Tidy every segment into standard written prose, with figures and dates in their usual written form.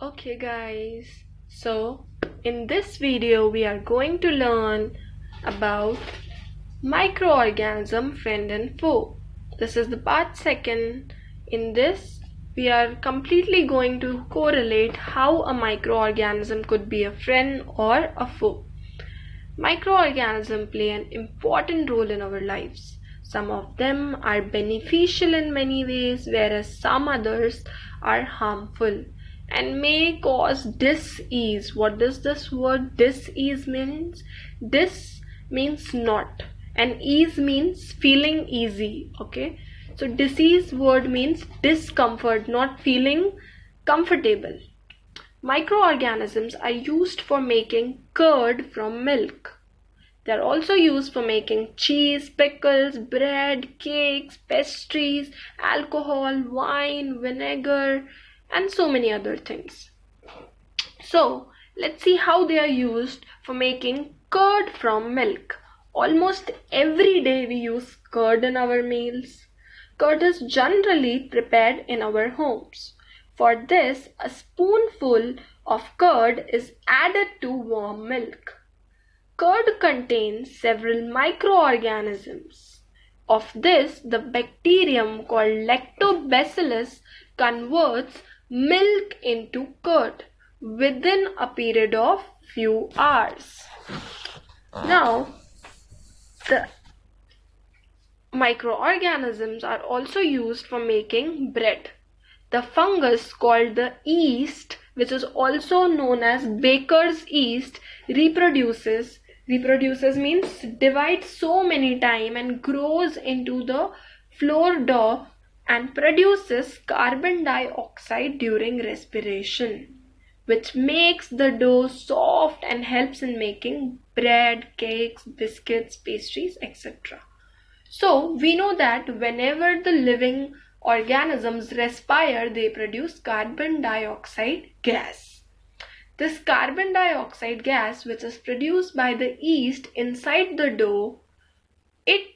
Okay guys, so in this video we are going to learn about microorganism friend and foe. This is the part second. In this we are completely going to correlate how a microorganism could be a friend or a foe. Microorganisms play an important role in our lives. Some of them are beneficial in many ways, whereas some others are harmful and may cause dis-ease. What does this word dis-ease means? Dis means not and ease means feeling easy. Okay, so disease word means discomfort, not feeling comfortable. Microorganisms are used for making curd from milk. They are also used for making cheese, pickles, bread, cakes, pastries, alcohol, wine, vinegar, and so many other things. So, let's see how they are used for making curd from milk. Almost every day we use curd in our meals. Curd is generally prepared in our homes. For this, a spoonful of curd is added to warm milk. Curd contains several microorganisms. Of this, the bacterium called lactobacillus converts milk into curd within a period of few hours. Now, the microorganisms are also used for making bread. The fungus called the yeast, which is also known as baker's yeast, reproduces means divides so many times and grows into the flour dough and produces carbon dioxide during respiration, which makes the dough soft and helps in making bread, cakes, biscuits, pastries, etc. So we know that whenever the living organisms respire, they produce carbon dioxide gas. This carbon dioxide gas, which is produced by the yeast inside the dough, it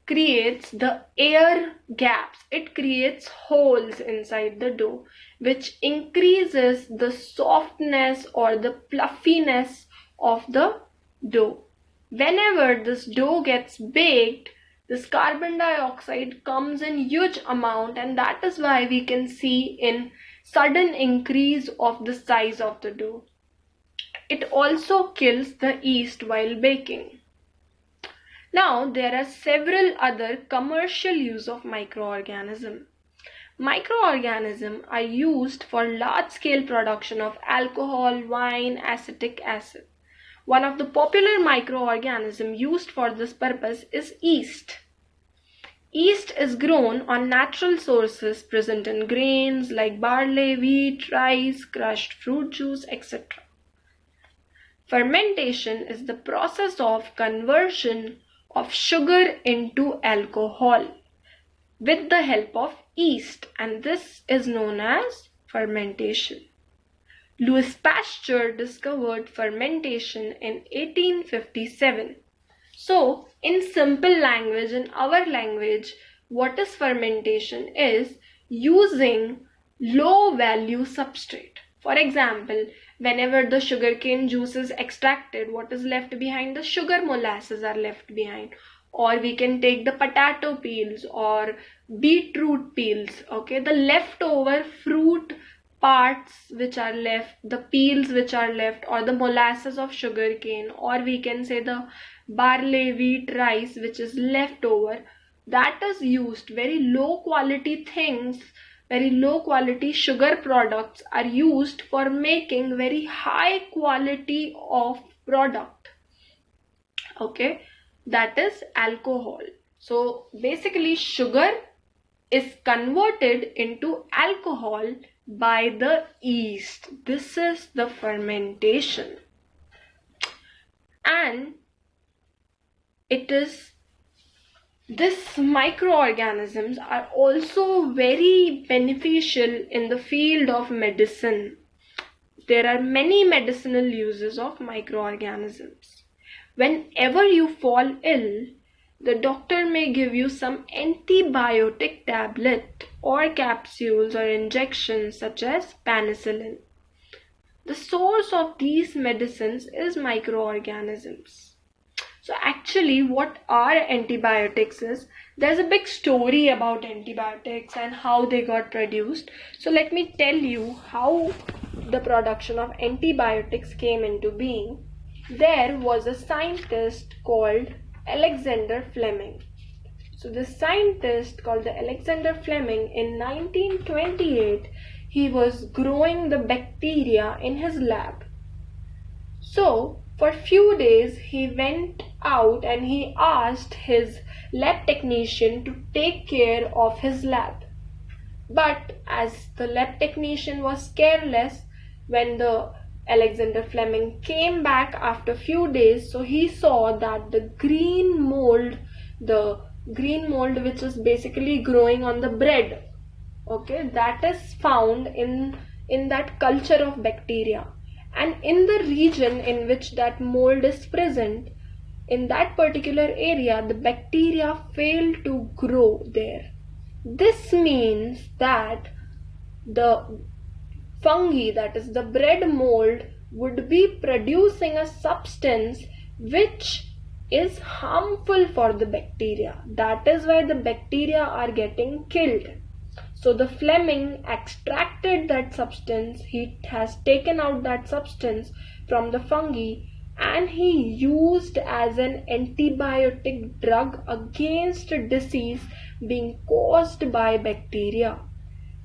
creates the air gaps. It creates holes inside the dough, which increases the softness or the fluffiness of the dough. Whenever this dough gets baked, this carbon dioxide comes in huge amount, and that is why we can see in sudden increase of the size of the dough. It also kills the yeast while baking. Now, there are several other commercial use of microorganisms. Microorganisms are used for large-scale production of alcohol, wine, acetic acid. One of the popular microorganisms used for this purpose is yeast. Yeast is grown on natural sources present in grains like barley, wheat, rice, crushed fruit juice, etc. Fermentation is the process of conversion of sugar into alcohol with the help of yeast, and this is known as fermentation. Louis Pasteur discovered fermentation in 1857. So, in simple language, in our language, what is fermentation is using low value substrate. For example, whenever the sugarcane juice is extracted, what is left behind? The sugar molasses are left behind. Or we can take the potato peels or beetroot peels, okay, the leftover fruit parts which are left, the peels which are left, or the molasses of sugarcane, or we can say the barley, wheat, rice which is left over, that is used. Very low quality things, very low quality sugar products are used for making very high quality of product. Okay, that is alcohol. So basically sugar is converted into alcohol by the yeast. This is the fermentation. And these microorganisms are also very beneficial in the field of medicine. There are many medicinal uses of microorganisms. Whenever you fall ill, the doctor may give you some antibiotic tablet or capsules or injections such as penicillin. The source of these medicines is microorganisms. So actually what are antibiotics is, there's a big story about antibiotics and how they got produced. So let me tell you how the production of antibiotics came into being. There was a scientist called Alexander Fleming. So the scientist called the Alexander Fleming in 1928, he was growing the bacteria in his lab. So for few days he went out and he asked his lab technician to take care of his lab. But as the lab technician was careless, when the Alexander Fleming came back after few days, so he saw that the green mold which is basically growing on the bread, okay, that is found in that culture of bacteria. And in the region in which that mold is present, in that particular area, the bacteria failed to grow there. This means that the fungi, that is the bread mold, would be producing a substance which is harmful for the bacteria. That is why the bacteria are getting killed. So the Fleming extracted that substance, he has taken out that substance from the fungi and he used as an antibiotic drug against a disease being caused by bacteria.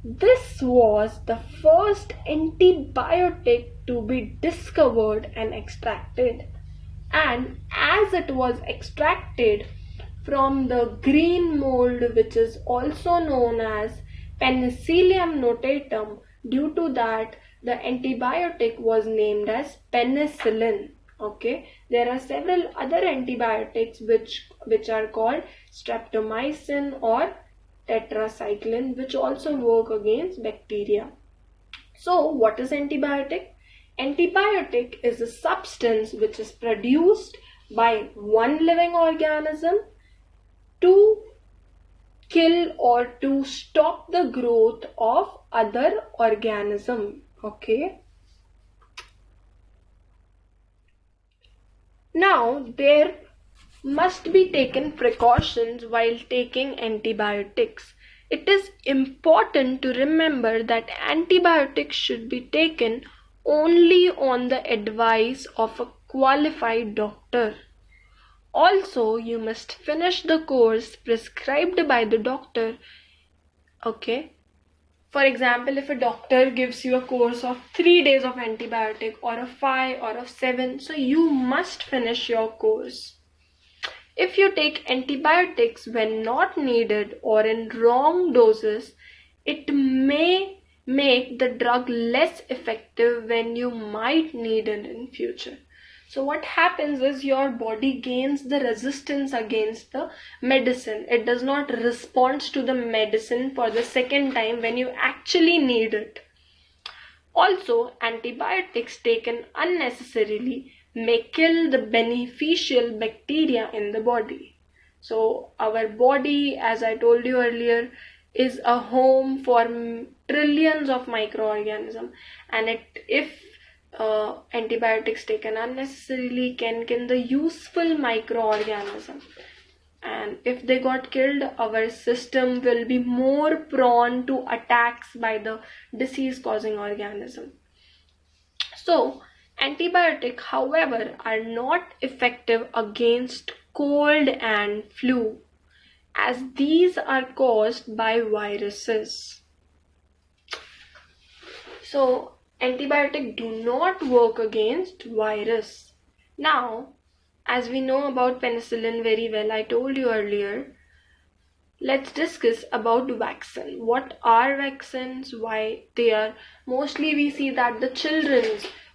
This was the first antibiotic to be discovered and extracted. And as it was extracted from the green mold, which is also known as Penicillium notatum, due to that the antibiotic was named as penicillin. Okay, there are several other antibiotics which are called streptomycin or tetracycline, which also work against bacteria. So what is antibiotic? Antibiotic is a substance which is produced by one living organism to kill or to stop the growth of other organism. Okay. Now there must be taken precautions while taking antibiotics. It is important to remember that antibiotics should be taken only on the advice of a qualified doctor. Also, you must finish the course prescribed by the doctor. Okay. For example, if a doctor gives you a course of 3 days of antibiotic or of 5 or of 7, so you must finish your course. If you take antibiotics when not needed or in wrong doses, it may make the drug less effective when you might need it in future. So what happens is your body gains the resistance against the medicine. It does not respond to the medicine for the second time when you actually need it. Also, antibiotics taken unnecessarily may kill the beneficial bacteria in the body. So our body, as I told you earlier, is a home for trillions of microorganisms, and if antibiotics taken unnecessarily can kill the useful microorganism, and if they got killed, our system will be more prone to attacks by the disease causing organism. So antibiotics, however, are not effective against cold and flu, as these are caused by viruses. So antibiotics do not work against virus. Now, as we know about penicillin very well, I told you earlier, let's discuss about vaccine. What are vaccines? Why they are? Mostly we see that the children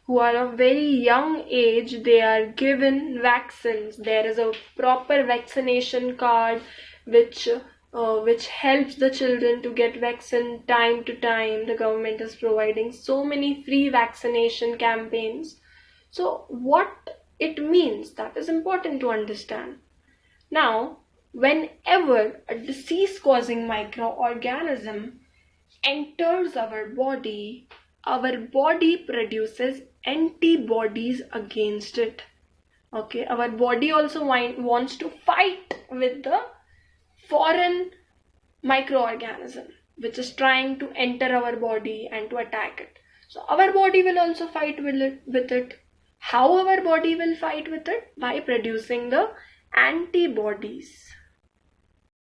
who are of very young age, they are given vaccines. There is a proper vaccination card which helps the children to get vaccine time to time. The government is providing so many free vaccination campaigns. So what it means, that is important to understand. Now, whenever a disease causing microorganism enters our body, our body produces antibodies against it. Okay, our body also wants to fight with the foreign microorganism which is trying to enter our body and to attack it. So our body will also fight with it. How our body will fight with it? By producing the antibodies.